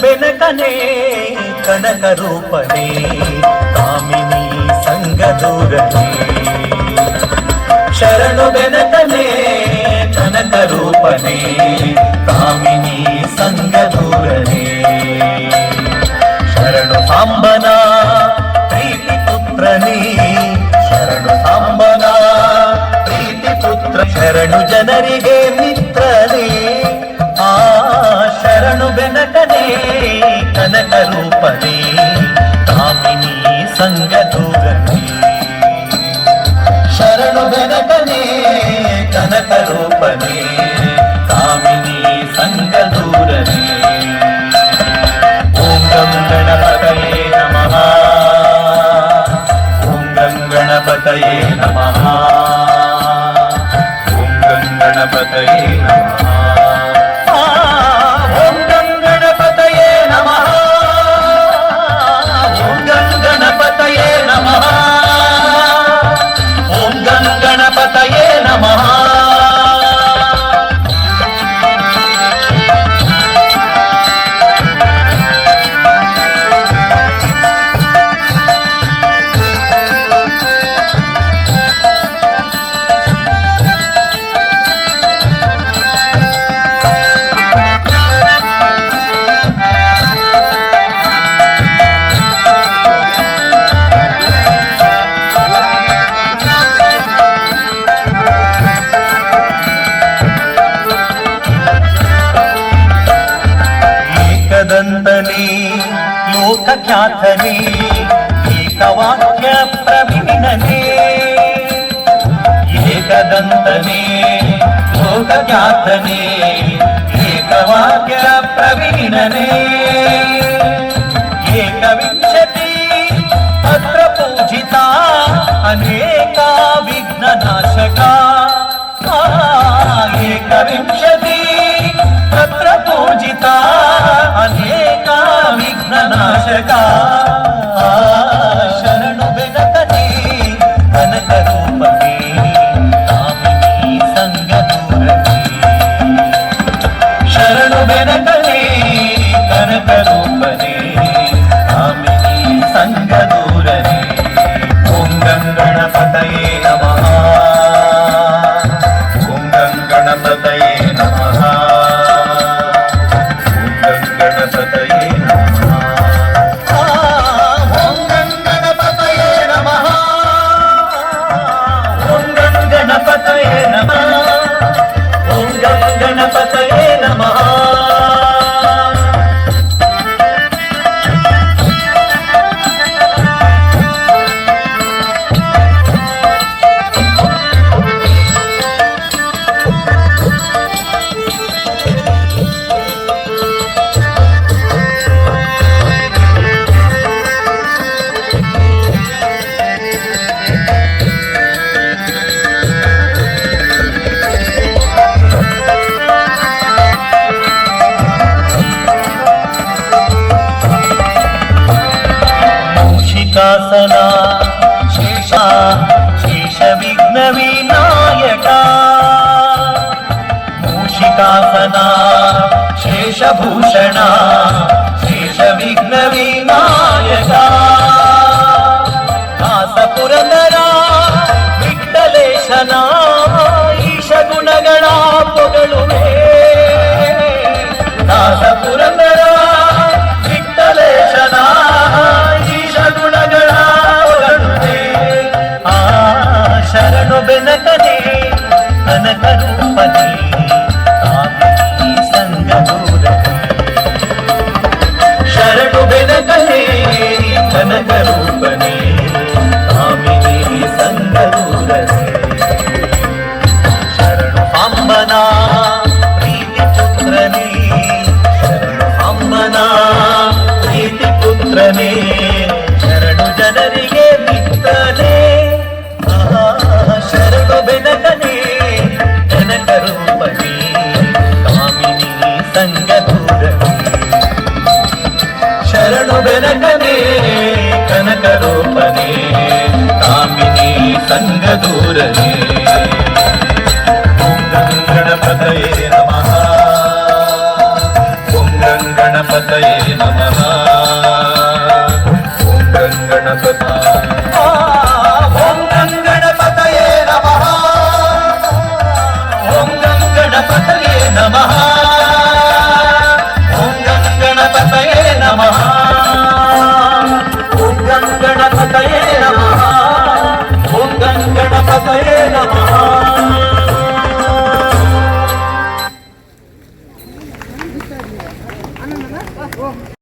ಬೆನಕನೆ ಕನಕ ರೂಪನೆ ಕಾಮಿನಿ ಸಂಗದೂರನೆ ಶರಣು ಬೆನಕನೆ ಕನಕ ರೂಪನೆ ಕಾಮಿನಿ ಸಂಗದೂರನೆ ಶರಣು ಸಾಂಬನ ಪ್ರೀತಿ ಪುತ್ರನೇ ಶರಣು ಸಾಂಬನ ಪ್ರೀತಿ ಪುತ್ರ ಶರಣು ಜನರಿಗೆ ಮಿತ್ರನೇ ಆ ಶರಣು ಬೆನಕನೆ ಕನಕ ರೂಪನೆ ಕಾಮಿನಿ ಸಂಗದೂರನೆ ಶರಣು ಬೆನಕನೆ ಕನಕ ರೂಪನೆ ಕಾಮಿನಿ ಸಂಗದೂರನೆ ಓಂ ಗಂ ಗಣಪತಯೇ ನಮಃ ಓಂ ಗಂ ಗಣಪತಯೇ ನಮಃ ಓಂ ಗಂ ಗಣಪತಯೇ ನಮಃ ಓಂ ಗಂ ಗಣಪತಯೇ ನಮಃ ಓಂ ಗಂ ಗಣಪತಯೇ ನಮಃ ಓಂ ಗಂ ಗಣಪತಯೇ ನಮಃ ಏಕದಂತನೇ ಲೋಕಖ್ಯಾತನೇ ಏಕವಾಕ್ಯ ಪ್ರವೀಣನೇ ಏಕದಂತನೇ ಲೋಕಖ್ಯಾತನೇ ಏಕವಾಕ್ಯ ಪ್ರವೀಣನೇ ಏಕವಿಂಶತಿ ಅತ್ರ ಪೂಜಿತ ಅನೇಕ ವಿಘ್ನನಾಶಕ ಏಕವಿಂಶತಿ ತತ್ರ ಪೂಜಿತ ಅನೇಕ ವಿಘ್ನನಾಶಕ ಶರಣು ಬೆನಕನೆ ಕನಕ ರೂಪನೆ ಕಾಮಿನಿ ಸಂಗದೂರನೆ ಶರಣು ಬೆನಕನೆ ಕನಕ ರೂಪನೆ ಕಾಮಿನಿ ಸಂಗದೂರನೆ ಓಂ ಗಂ ಗಣಪತಯೇ ನಮಃ ಓಂ ಗಂ ಗಣಪತಯೇ ನಮಃ ಗಣಪತಯೇ ನಮಃ ಮೂಷಿಕಾಸನ ಶೇಷ ವಿಘ್ನ ವಿನಾಯಕ ಮೂಷಿಕಾಸನ ಶೇಷಭೂಷಣ ಶೇಷ ವಿಘ್ನ ವಿನಾಯಕ ದಾಸ ಪುರಂದರ ವಿಠ್ಠಲೇಶನ ಈಶ ಗುಣಗಳ ಪೊಗಳುವೆ ದಾಸ ಪುರಂದರ ವಿಠ್ಠಲೇಶನ ಗುಣಗಳ ಹೊರಡುವೆ ಆ ಶರಣು ಬೆನಕನೆ ಕನಕ ರೂಪನೆ ಕಾಮಿನಿ ಸಂಗದೂರನೆ ಶರಣು ಬೆನಕನೆ ಕನಕ ರೂಪನೆ ಕಾಮಿನಿ ಸಂಗದೂರನೆ ಶರಣು ಸಾಂಬನ ಪ್ರೀತಿ ಪುತ್ರನೇ ಶರಣು ಸಾಂಬನ ಪ್ರೀತಿ ಪುತ್ರನೇ ಶರಣು ಜನರಿಗೆ ಮಿತ್ರನೇ ಶರಣು ಬೆನಕನೆ ಕನಕ ರೂಪನೆ ಕಾಮಿನಿ ಸಂಗದೂರನೆ ಶರಣು ಬೆನಕನೆ ಕನಕ ರೂಪನೆ ಕಾಮಿನಿ ಸಂಗದೂರನೆ